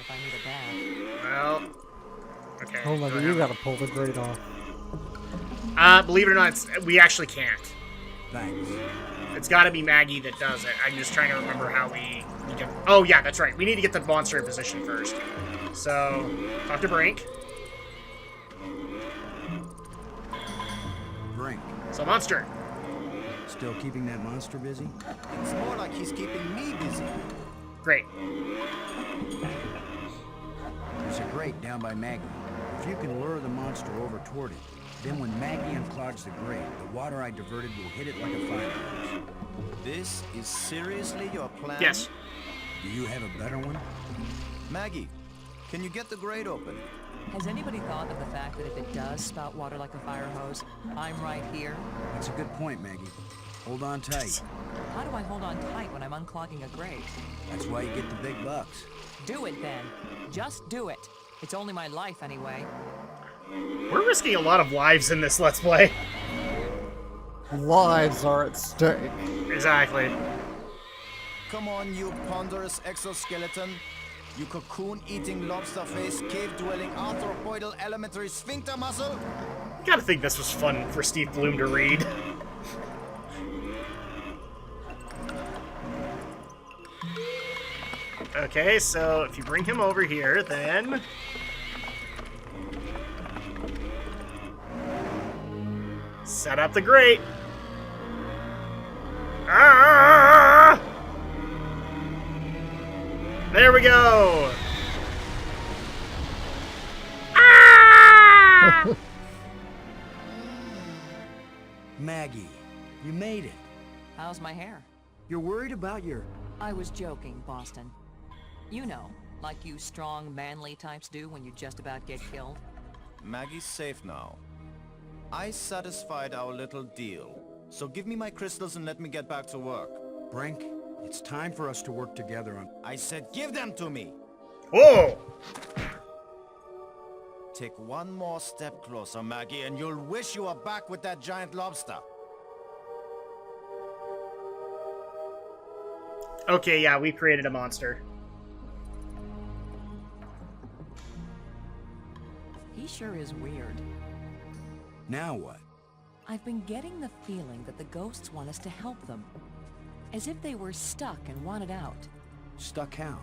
if I need a bath. Well, okay. Oh my god, you gotta pull the grate off. Believe it or not, we actually can't. Thanks. It's got to be Maggie that does it. I'm just trying to remember how we get... Oh, yeah, that's right. We need to get the monster in position first. So, talk to Brink. Brink. So, monster. Still keeping that monster busy? It's more like he's keeping me busy. Great. There's a grate down by Maggie. If you can lure the monster over toward it, then when Maggie unclogs the grate, the water I diverted will hit it like a fire hose. This is seriously your plan? Yes. Do you have a better one? Maggie, can you get the grate open? Has anybody thought of the fact that if it does spout water like a fire hose, I'm right here? That's a good point, Maggie. Hold on tight. How do I hold on tight when I'm unclogging a grate? That's why you get the big bucks. Do it then. Just do it. It's only my life anyway. We're risking a lot of lives in this Let's Play. Lives are at stake. Exactly. Come on, you ponderous exoskeleton. You cocoon-eating lobster-face, cave-dwelling arthropoidal elementary sphincter muscle. Gotta think this was fun for Steve Bloom to read. Okay, so if you bring him over here, then... set up the grate. Ah! There we go. Ah! Maggie, you made it. How's my hair? You're worried about your... I was joking, Boston. You know, like you strong, manly types do when you just about get killed. Maggie's safe now. I satisfied our little deal. So give me my crystals and let me get back to work. Brink, it's time for us to work together on... I said give them to me! Whoa! Take one more step closer, Maggie, and you'll wish you were back with that giant lobster. Okay, yeah, we created a monster. He sure is weird. Now what? I've been getting the feeling that the ghosts want us to help them. As if they were stuck and wanted out. Stuck how?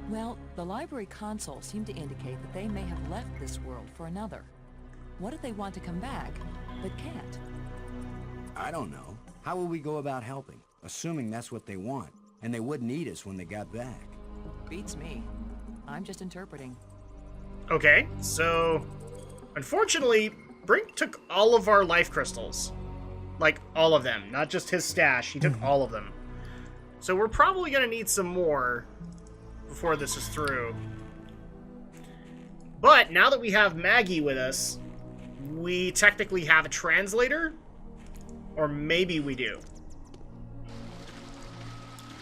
Well, the library console seemed to indicate that they may have left this world for another. What if they want to come back, but can't? I don't know. How will we go about helping? Assuming that's what they want, and they wouldn't eat us when they got back. Beats me. I'm just interpreting. Okay, so... unfortunately, Brink took all of our life crystals. Like, all of them. Not just his stash. He took all of them. So we're probably going to need some more before this is through. But now that we have Maggie with us, we technically have a translator. Or maybe we do.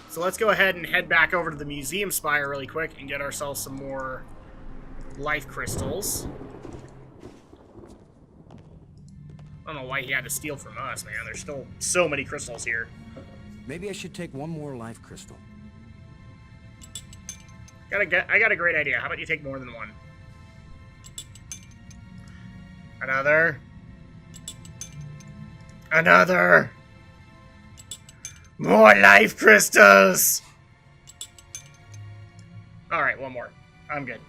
So let's go ahead and head back over to the museum spire really quick and get ourselves some more life crystals. I don't know why he had to steal from us, man. There's still so many crystals here. Maybe I should take one more life crystal. I got a great idea. How about you take more than one? Another. Another. More life crystals. All right, one more. I'm good.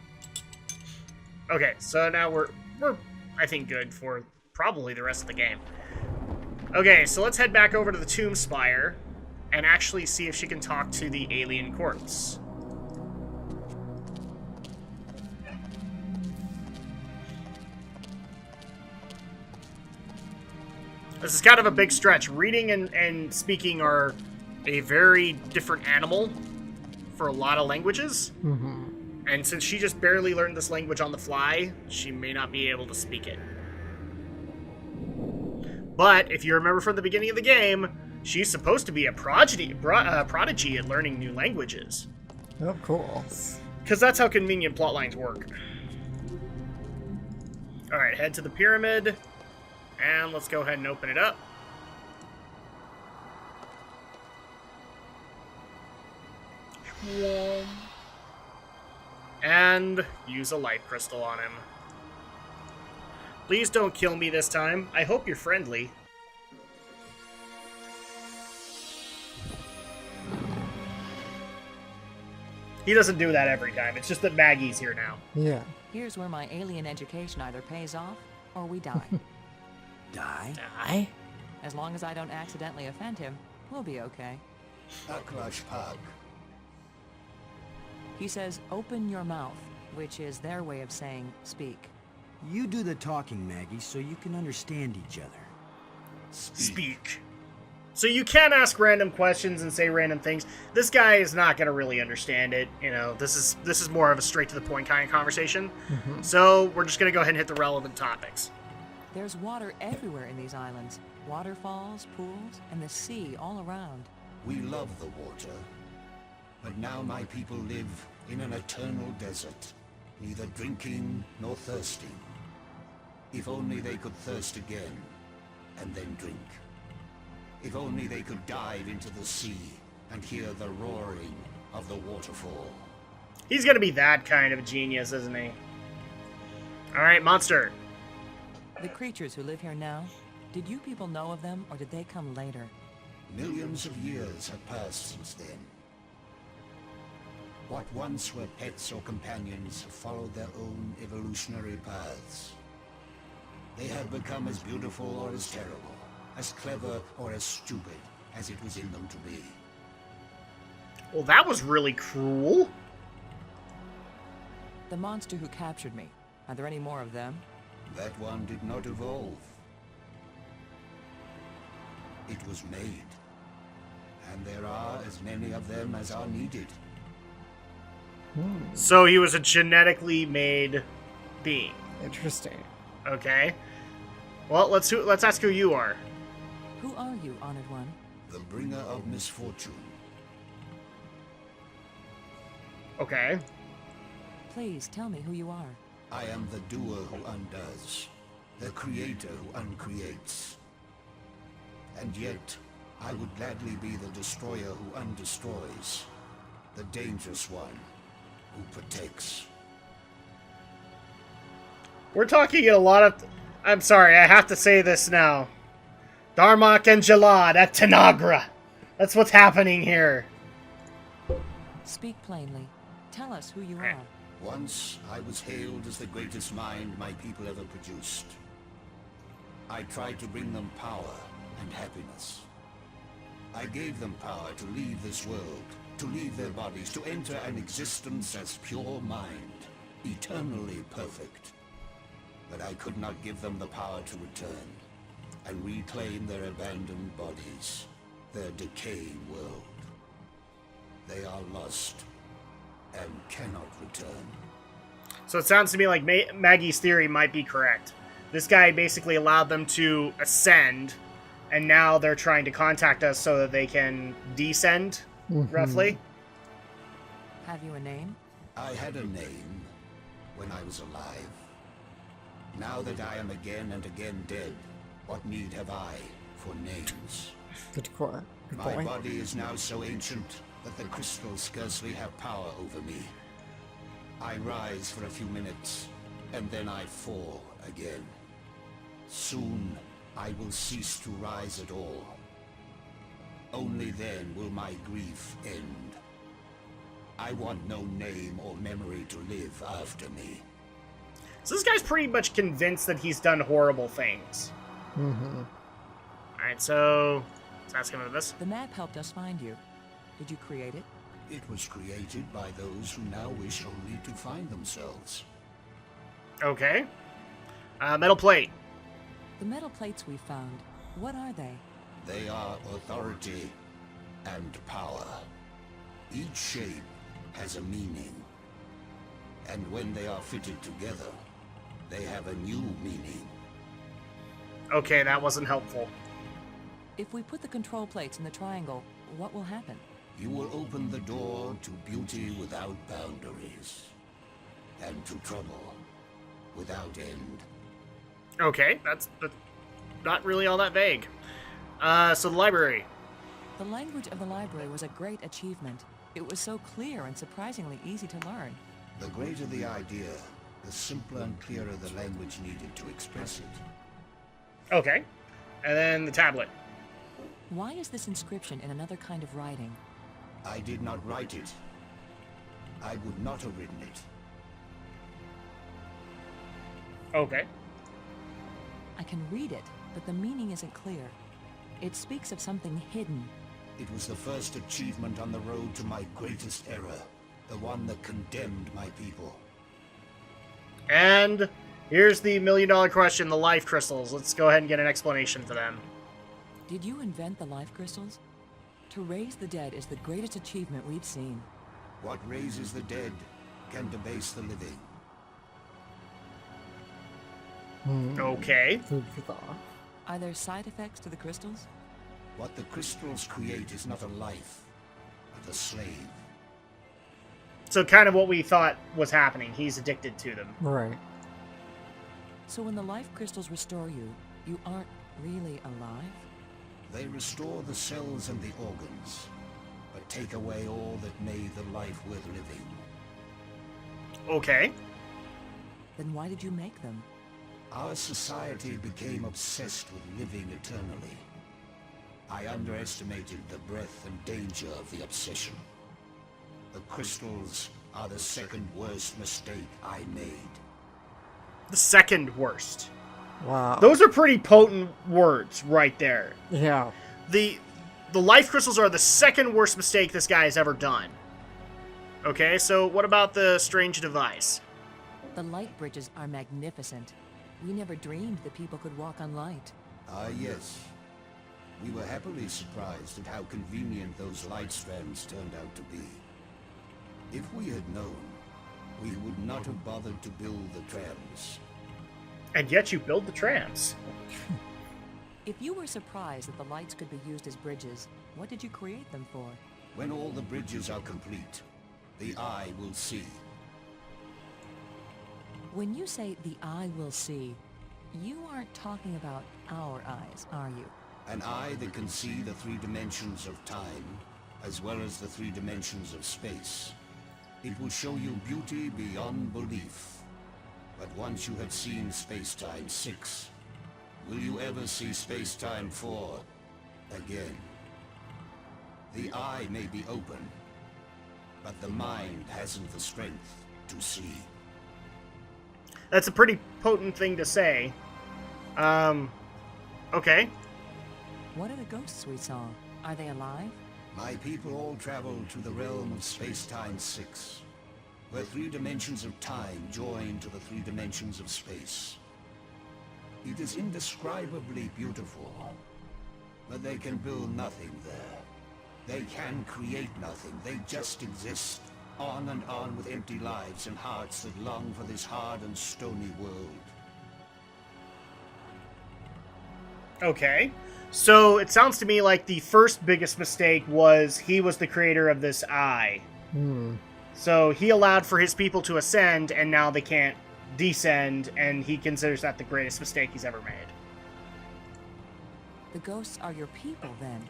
Okay, so now we're I think good for probably the rest of the game. Okay, so let's head back over to the tomb spire and actually see if she can talk to the alien corpse. This is kind of a big stretch. Reading and speaking are a very different animal for a lot of languages. Mm-hmm. And since she just barely learned this language on the fly, she may not be able to speak it. But if you remember from the beginning of the game, she's supposed to be a prodigy at learning new languages. Oh, cool. Because that's how convenient plotlines work. Alright, head to the pyramid. And let's go ahead and open it up. and use a life crystal on him. Please don't kill me this time. I hope you're friendly. He doesn't do that every time. It's just that Maggie's here now. Yeah. Here's where my alien education either pays off or we die. Die? Die? As long as I don't accidentally offend him, we'll be okay. He says, open your mouth, which is their way of saying speak. You do the talking, Maggie, so you can understand each other. Speak. So you can ask random questions and say random things. This guy is not going to really understand it. You know, this is more of a straight to the point kind of conversation. So we're just going to go ahead and hit the relevant topics. There's water everywhere in these islands. Waterfalls, pools, and the sea all around. We love the water, but now my people live in an eternal desert, neither drinking nor thirsting. If only they could thirst again, and then drink. If only they could dive into the sea and hear the roaring of the waterfall. He's going to be that kind of genius, isn't he? Alright, monster. The creatures who live here now, did you people know of them, or did they come later? Millions of years have passed since then. What once were pets or companions have followed their own evolutionary paths. They have become as beautiful or as terrible, as clever or as stupid as it was in them to be. Well, that was really cruel. The monster who captured me, are there any more of them? That one did not evolve. It was made. And there are as many of them as are needed. So he was a genetically made being. Interesting. Okay. Well, let's ask who you are. Who are you, Honored One? The bringer of misfortune. Okay. Please tell me who you are. I am the doer who undoes, the creator who uncreates. And yet, I would gladly be the destroyer who undestroys, the dangerous one who protects. We're talking a lot of... I'm sorry, I have to say this now. Darmok and Jalad at Tanagra. That's what's happening here. Speak plainly. Tell us who you are. Once, I was hailed as the greatest mind my people ever produced. I tried to bring them power and happiness. I gave them power to leave this world, to leave their bodies, to enter an existence as pure mind, eternally perfect. But I could not give them the power to return and reclaim their abandoned bodies, their decaying world. They are lost and cannot return. So it sounds to me like Maggie's theory might be correct. This guy basically allowed them to ascend, and now they're trying to contact us so that they can descend, roughly. Have you a name? I had a name when I was alive. Now that I am again and again dead, what need have I for names? Good core. Good My boy. body is now so ancient that the crystals scarcely have power over me. I rise for a few minutes, and then I fall again. Soon, I will cease to rise at all. Only then will my grief end. I want no name or memory to live after me. So this guy's pretty much convinced that he's done horrible things. Alright, so let's ask him about this. The map helped us find you. Did you create it? It was created by those who now wish only to find themselves. Okay. Metal plate. The metal plates we found, what are they? They are authority and power. Each shape has a meaning. And when they are fitted together, they have a new meaning. Okay, that wasn't helpful. If we put the control plates in the triangle, what will happen? You will open the door to beauty without boundaries. And to trouble without end. Okay, that's not really all that vague. So the library. The language of the library was a great achievement. It was so clear and surprisingly easy to learn. The greater the idea, the simpler and clearer the language needed to express it. Okay. And then the tablet. Why is this inscription in another kind of writing? I did not write it. I would not have written it. Okay. I can read it, but the meaning isn't clear. It speaks of something hidden. It was the first achievement on the road to my greatest error, the one that condemned my people. And here's the million-dollar question, the life crystals. Let's go ahead and get an explanation for them. Did you invent the life crystals? To raise the dead is the greatest achievement we've seen. What raises the dead can debase the living. Okay. Food for thought. Are there side effects to the crystals? What the crystals create is not a life, but a slave. So kind of what we thought was happening. He's addicted to them. Right. So when the life crystals restore you, you aren't really alive? They restore the cells and the organs, but take away all that made the life worth living. Okay. Then why did you make them? Our society became obsessed with living eternally. I underestimated the breadth and danger of the obsession. The crystals are the second worst mistake I made. The second worst. Wow. Those are pretty potent words right there. Yeah. The life crystals are the second worst mistake this guy has ever done. Okay, so what about the strange device? The light bridges are magnificent. We never dreamed that people could walk on light. Ah, yes. We were happily surprised at how convenient those light strands turned out to be. If we had known, we would not have bothered to build the trams. And yet you build the trams. If you were surprised that the lights could be used as bridges, what did you create them for? When all the bridges are complete, the eye will see. When you say the eye will see, you aren't talking about our eyes, are you? An eye that can see the 3 dimensions of time, as well as the 3 dimensions of space. It will show you beauty beyond belief. But once you have seen Space-Time 6, will you ever see Space-Time 4 again? The eye may be open, but the mind hasn't the strength to see. That's a pretty potent thing to say. Okay. What are the ghosts we saw? Are they alive? My people all traveled to the realm of Space-Time 6, where 3 dimensions of time join to the 3 dimensions of space. It is indescribably beautiful, but they can build nothing there. They can create nothing, they just exist, on and on with empty lives and hearts that long for this hard and stony world. Okay. So it sounds to me like the first biggest mistake was he was the creator of this eye. So he allowed for his people to ascend, and now they can't descend, and he considers that the greatest mistake he's ever made. The ghosts are your people, then.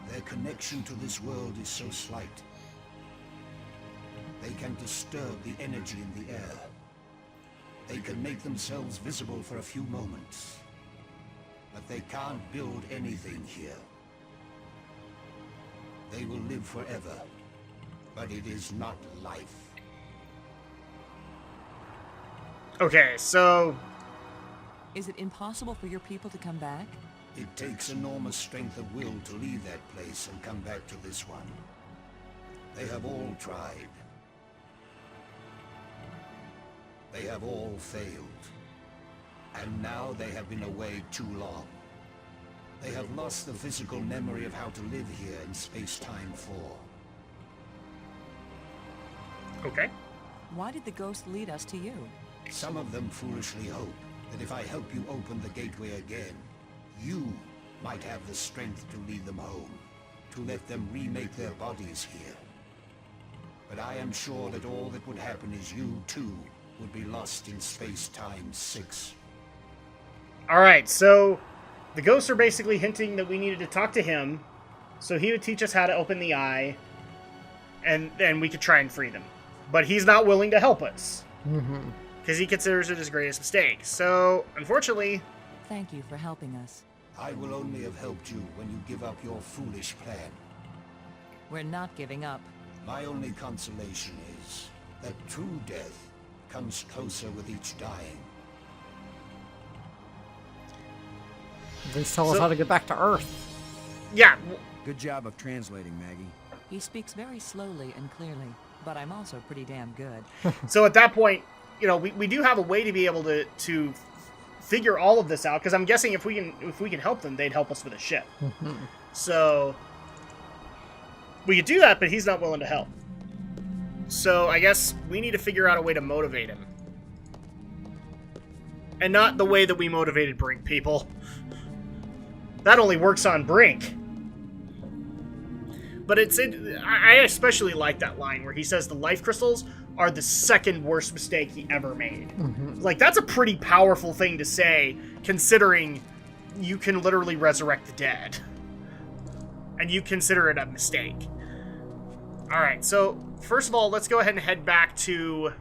Their connection to this world is so slight. They can disturb the energy in the air. They can make themselves visible for a few moments. But they can't build anything here. They will live forever, but it is not life. Okay, so... Is it impossible for your people to come back? It takes enormous strength of will to leave that place and come back to this one. They have all tried. They have all failed. And now they have been away too long. They have lost the physical memory of how to live here in Space-Time 4. Okay. Why did the ghost lead us to you? Some of them foolishly hope that if I help you open the gateway again, you might have the strength to lead them home, to let them remake their bodies here. But I am sure that all that would happen is you, too, would be lost in Space-Time 6. Alright, so the ghosts are basically hinting that we needed to talk to him, so he would teach us how to open the eye, and then we could try and free them. but he's not willing to help us. Mm-hmm. Because he considers it his greatest mistake. So, unfortunately... Thank you for helping us. I will only have helped you when you give up your foolish plan. We're not giving up. My only consolation is that true death comes closer with each dying. They tell us how to get back to Earth. Yeah, Good job of translating, Maggie. He speaks very slowly and clearly, but I'm also pretty damn good. so at that point, you know, we do have a way to be able to figure all of this out, because I'm guessing if we can help them, they'd help us with a ship. So we could do that, but he's not willing to help. So I guess we need to figure out a way to motivate him. And not the way that we motivated Brink, people. That only works on Brink. But I especially like that line where he says the life crystals are the second worst mistake he ever made. Like, that's a pretty powerful thing to say, considering you can literally resurrect the dead. And you consider it a mistake. Alright, so, first of all, let's go ahead and head back to...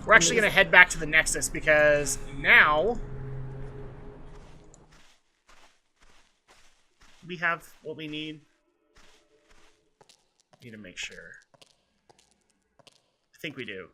We're actually going to head back to the Nexus, because now... we have what we need. Need to make sure. I think we do.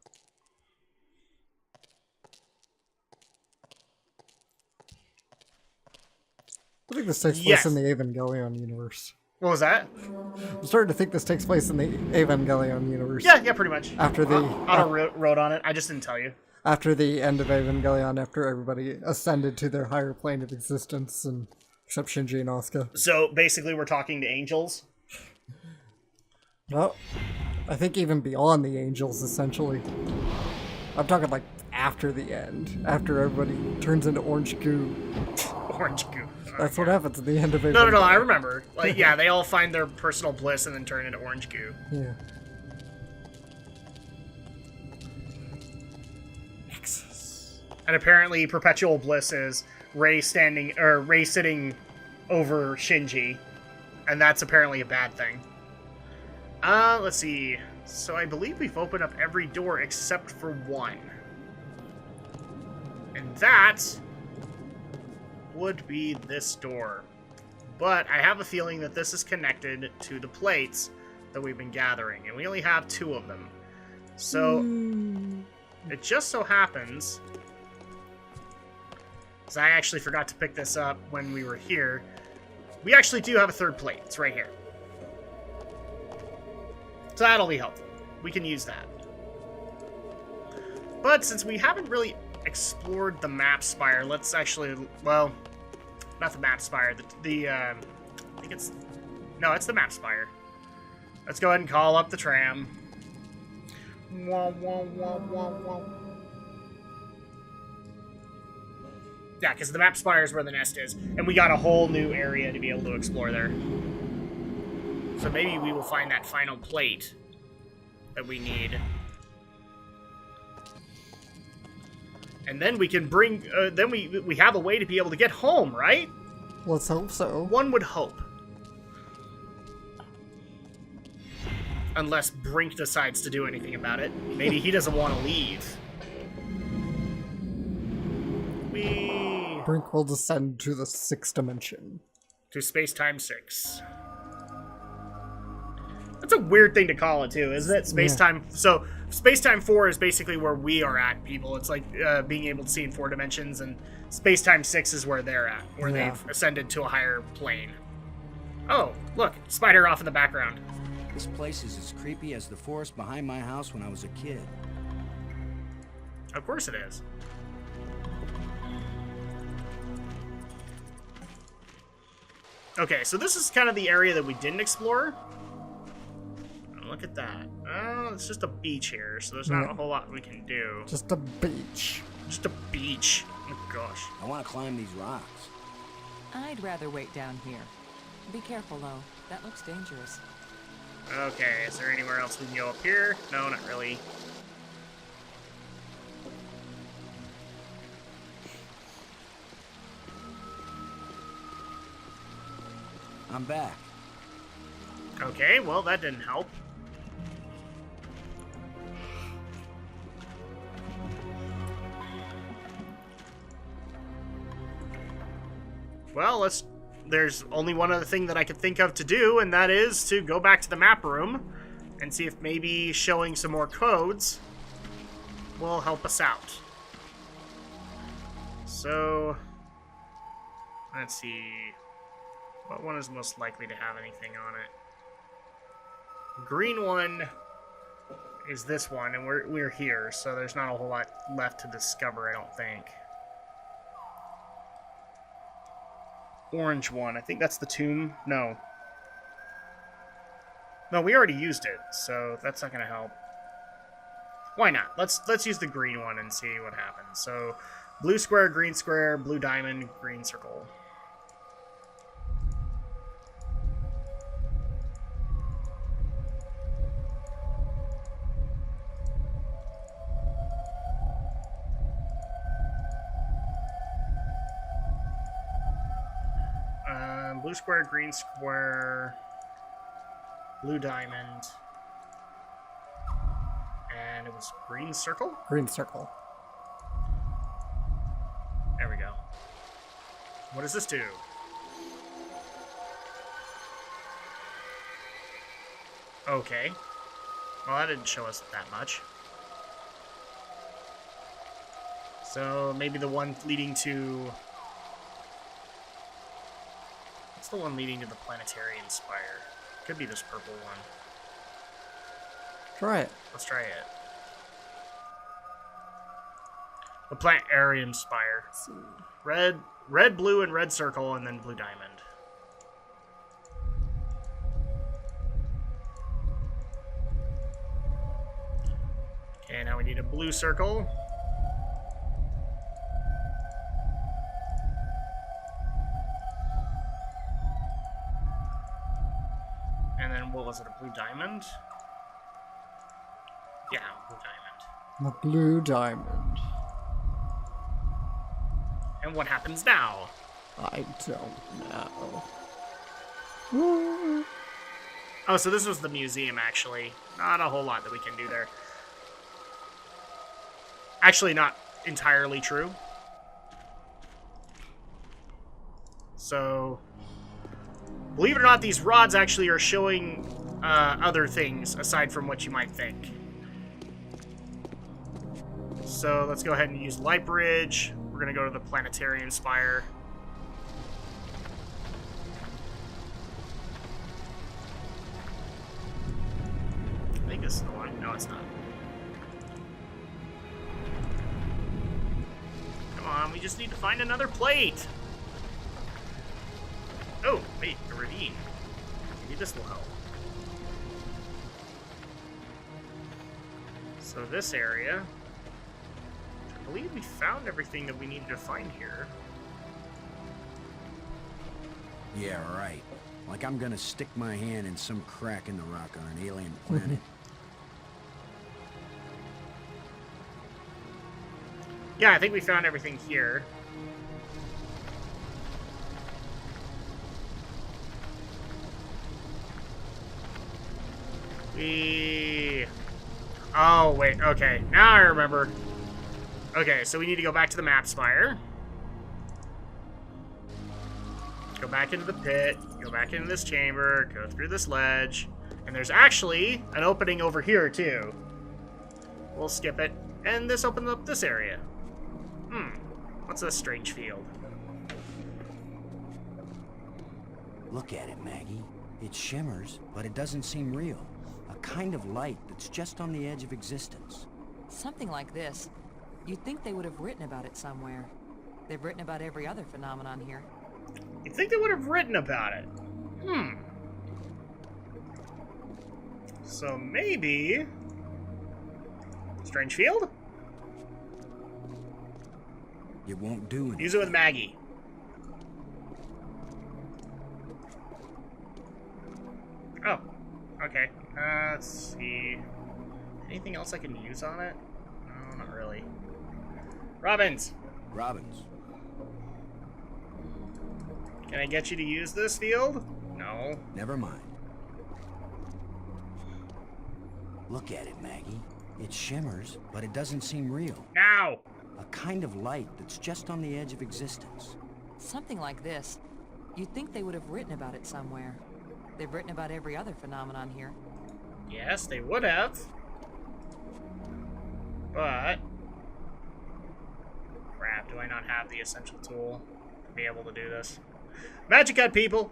I think this takes place in the Evangelion universe. What was that? I'm starting to think this takes place in the Evangelion universe. Yeah, pretty much. After the Otto wrote on it. I just didn't tell you. After the end of Evangelion, after everybody ascended to their higher plane of existence, and except Shinji and Asuka. So basically, we're talking to angels. Well, I think even beyond the angels, essentially. I'm talking like after the end, after everybody turns into orange goo. Orange goo. That's what happens at the end of Evangelion. No, I remember. Like, yeah, they all find their personal bliss and then turn into orange goo. Yeah. Nexus. And apparently, perpetual bliss is Rei sitting over Shinji, and that's apparently a bad thing. Let's see. So I believe we've opened up every door except for one. And that would be this door. But I have a feeling that this is connected to the plates that we've been gathering, and we only have 2 of them. So it just so happens, because I actually forgot to pick this up when we were here, we actually do have a 3rd plate. It's right here. So that'll be helpful. We can use that. But since we haven't really explored the map spire, let's actually, well, not the map spire, I think it's, no, it's the map spire. Let's go ahead and call up the tram. Wah, wah, wah, wah, wah. Yeah, because the map spire is where the nest is, and we got a whole new area to be able to explore there. So maybe we will find that final plate that we need. And then we can bring, then we have a way to be able to get home, right? Let's hope so. One would hope. Unless Brink decides to do anything about it. Maybe he doesn't want to leave. Brink will descend to the 6th dimension. To Space-Time 6. That's a weird thing to call it, too, isn't it? Space-Time... Yeah. So, Space-Time 4 is basically where we are at, people. It's like being able to see in 4 dimensions, and Space-Time 6 is where they're at, where they've ascended to a higher plane. Oh, look, spider off in the background. This place is as creepy as the forest behind my house when I was a kid. Of course it is. Okay, so this is kind of the area that we didn't explore. Oh, look at that. Oh, it's just a beach here, so there's not a whole lot we can do. Just a beach. Just a beach. Oh, gosh. I want to climb these rocks. I'd rather wait down here. Be careful, though. That looks dangerous. Okay, is there anywhere else we can go up here? No, not really. I'm back. Okay, well, that didn't help. Well, there's only one other thing that I could think of to do, and that is to go back to the map room and see if maybe showing some more codes will help us out. So, let's see. What one is most likely to have anything on it? Green one is this one, and we're here, so there's not a whole lot left to discover, I don't think. Orange one, I think that's the tomb. No, we already used it, so that's not gonna help. Why not? Let's use the green one and see what happens. So, blue square, blue diamond, green circle. Blue square, green square, blue diamond, and it was green circle? Green circle. There we go. What does this do? Okay. Well, that didn't show us that much. So maybe the one leading to... What's the one leading to the planetarium spire? Could be this purple one. Try it. Let's try it. The planetarium spire. Red, blue, and red circle, and then blue diamond. Okay, now we need a blue circle. And then, what was it, a blue diamond? Yeah, blue diamond. The blue diamond. And what happens now? I don't know. Oh, so this was the museum, actually. Not a whole lot that we can do there. Actually, not entirely true. So, believe it or not, these rods actually are showing other things aside from what you might think. So let's go ahead and use light bridge. We're going to go to the planetarium spire. I think this is the one. No, it's not. Come on, we just need to find another plate. Oh, wait, a ravine. Maybe this will help. So this area, I believe we found everything that we needed to find here. Yeah, right. Like I'm gonna stick my hand in some crack in the rock on an alien planet. Yeah, I think we found everything here. Oh, wait, okay. Now I remember. Okay, so we need to go back to the map spire. Go back into the pit. Go back into this chamber. Go through this ledge. And there's actually an opening over here, too. We'll skip it. And this opens up this area. What's this strange field? Look at it, Maggie. It shimmers, but it doesn't seem real. A kind of light that's just on the edge of existence. Something like this. You'd think they would have written about it somewhere. They've written about every other phenomenon here. You'd think they would have written about it. So maybe... Strange field? It won't do anything. Use it with Maggie. Oh, okay. Let's see. Anything else I can use on it? No, not really. Robbins! Robbins. Can I get you to use this field? No. Never mind. Look at it, Maggie. It shimmers, but it doesn't seem real. Now! A kind of light that's just on the edge of existence. Something like this. You'd think they would have written about it somewhere. They've written about every other phenomenon here. Yes, they would have. But... crap, do I not have the essential tool to be able to do this? Magic cut, people!